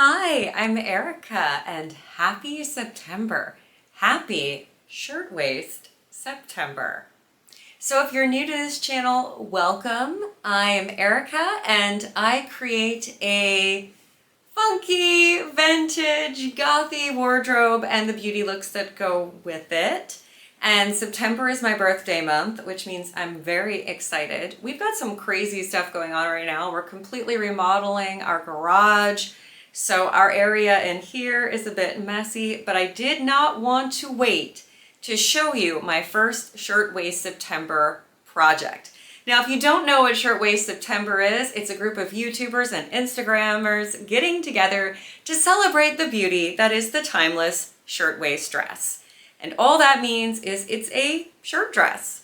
Hi, I'm Erica and happy September. Happy Shirtwaist September. So if you're new to this channel, welcome. I am Erica and I create a funky, vintage, gothy wardrobe and the beauty looks that go with it. And September is my birthday month, which means I'm very excited. We've got some crazy stuff going on right now. We're completely remodeling our garage. So our area in here is a bit messy, but I did not want to wait to show you my first Shirtwaist September project. Now, if you don't know what Shirtwaist September is, it's a group of YouTubers and Instagrammers getting together to celebrate the beauty that is the timeless shirtwaist dress. And all that means is it's a shirt dress.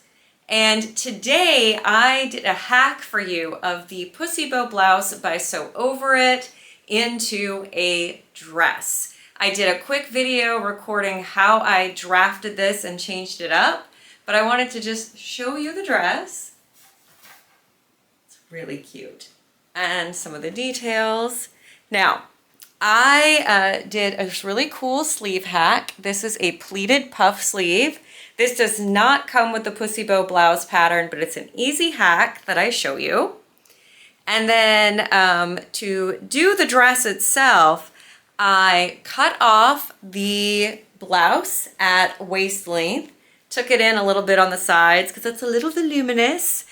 And today I did a hack for you of the Pussy Bow blouse by Sew Over It into a dress. I did a quick video recording how I drafted this and changed it up, but I wanted to just show you the dress. It's really cute. And some of the details. Now, I did a really cool sleeve hack. This is a pleated puff sleeve. This does not come with the Pussy Bow blouse pattern, but it's an easy hack that I show you. And then to do the dress itself, I cut off the blouse at waist length, took it in a little bit on the sides because it's a little voluminous,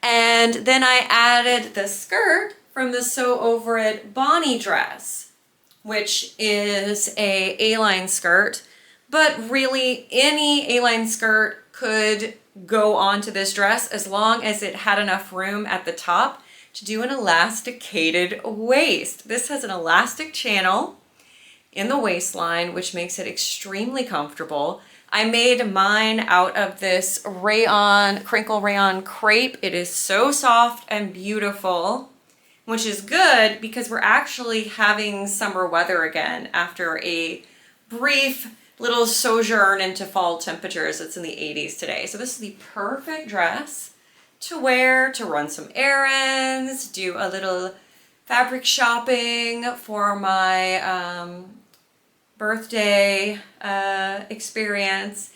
and then I added the skirt from the Sew Over It Bonnie dress, which is a A-line skirt, but really any A-line skirt could go onto this dress as long as it had enough room at the top to do an elasticated waist. This has an elastic channel in the waistline, which makes it extremely comfortable. I made mine out of this rayon, crinkle rayon crepe. It is so soft and beautiful, which is good because we're actually having summer weather again after a brief little sojourn into fall temperatures. It's in the 80s today. So this is the perfect dress to wear, to run some errands, do a little fabric shopping for my birthday experience.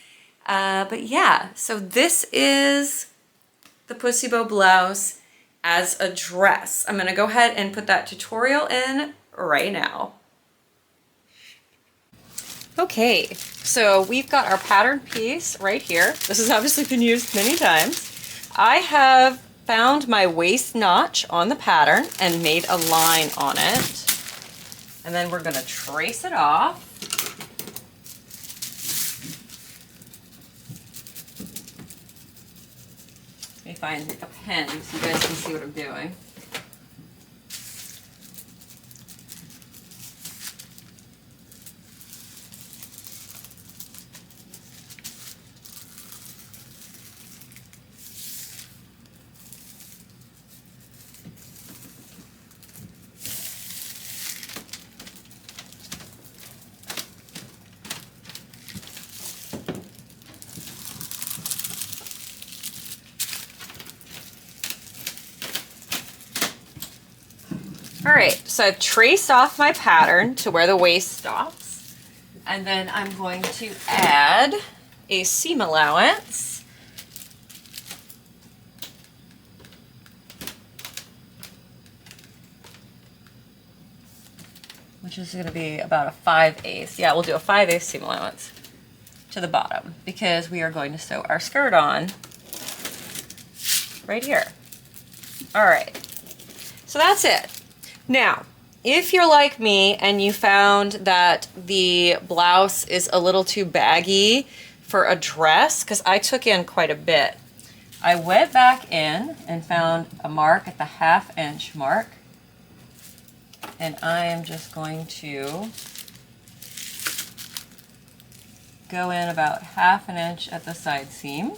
But yeah, so this is the Pussy Bow blouse as a dress. I'm gonna go ahead and put that tutorial in right now. Okay, so we've got our pattern piece right here. This has obviously been used many times. I have found my waist notch on the pattern and made a line on it. And then we're going to trace it off. Let me find a pen so you guys can see what I'm doing. All right, so I've traced off my pattern to where the waist stops, and then I'm going to add a seam allowance. Which is going to be about a 5/8. Yeah, we'll do a 5/8 seam allowance to the bottom because we are going to sew our skirt on right here. All right, so that's it. Now, if you're like me and you found that the blouse is a little too baggy for a dress, because I took in quite a bit, I went back in and found a mark at the 1/2 inch mark. And I am just going to go in about 1/2 inch at the side seam,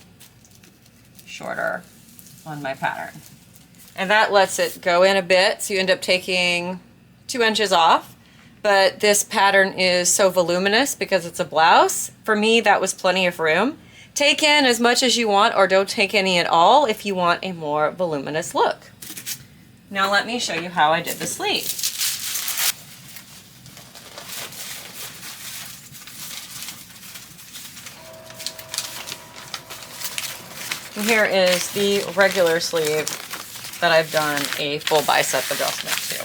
shorter on my pattern. And that lets it go in a bit, so you end up taking 2 inches off. But this pattern is so voluminous because it's a blouse. For me, that was plenty of room. Take in as much as you want or don't take any at all if you want a more voluminous look. Now let me show you how I did the sleeve. And here is the regular sleeve that I've done a full bicep adjustment to.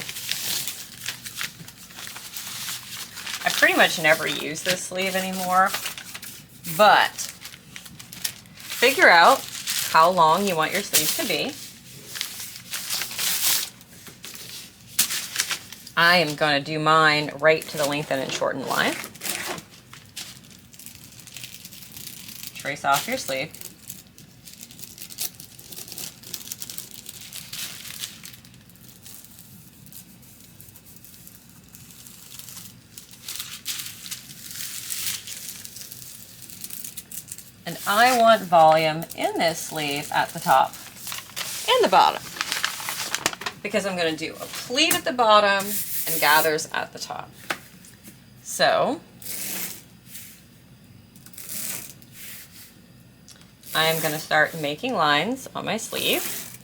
I pretty much never use this sleeve anymore, but figure out how long you want your sleeve to be. I am going to do mine right to the lengthen and shorten line. Trace off your sleeve. And I want volume in this sleeve at the top and the bottom, because I'm going to do a pleat at the bottom and gathers at the top. So I am going to start making lines on my sleeve.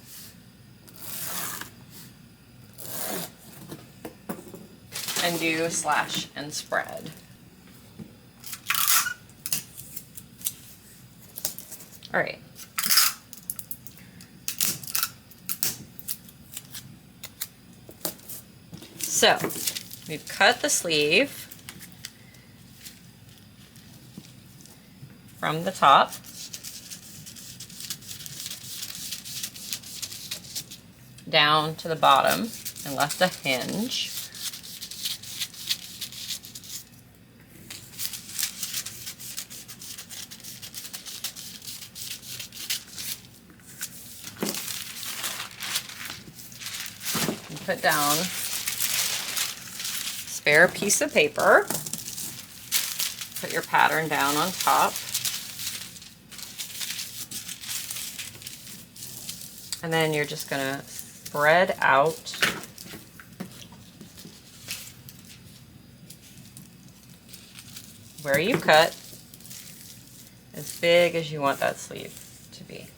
And do slash and spread. All right. So we've cut the sleeve from the top. Down to the bottom and left a hinge. Put down spare piece of paper. Put your pattern down on top. And then you're just going to spread out where you cut as big as you want that sleeve to be.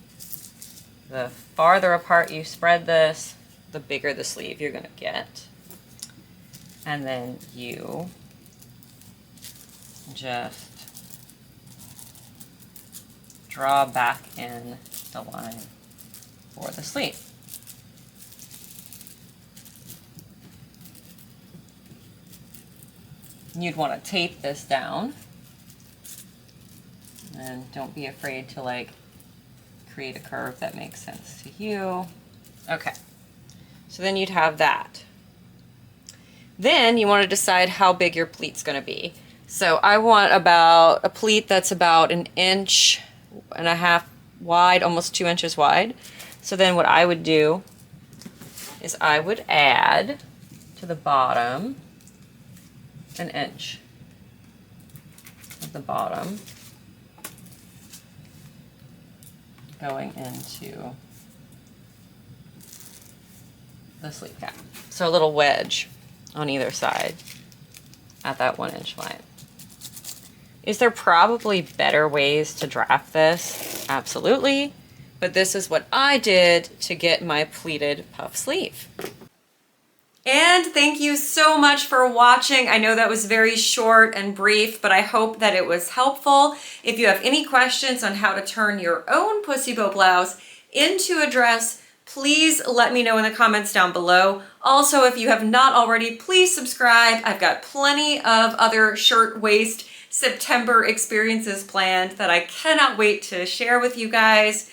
The farther apart you spread this, the bigger the sleeve you're going to get. And then you just draw back in the line for the sleeve. You'd want to tape this down, and don't be afraid to like create a curve that makes sense to you. Okay. So then you'd have that. Then you want to decide how big your pleat's going to be. So I want about a pleat that's about 1.5 inches wide, almost 2 inches wide. So then what I would do is I would add to the bottom 1 inch at the bottom, going into the sleeve cap. So a little wedge on either side at that 1 inch line. Is there probably better ways to draft this? Absolutely. But this is what I did to get my pleated puff sleeve. And thank you so much for watching. I know that was very short and brief, but I hope that it was helpful. If you have any questions on how to turn your own pussy bow blouse into a dress, please let me know in the comments down below. Also, if you have not already, please subscribe. I've got plenty of other Shirtwaist September experiences planned that I cannot wait to share with you guys.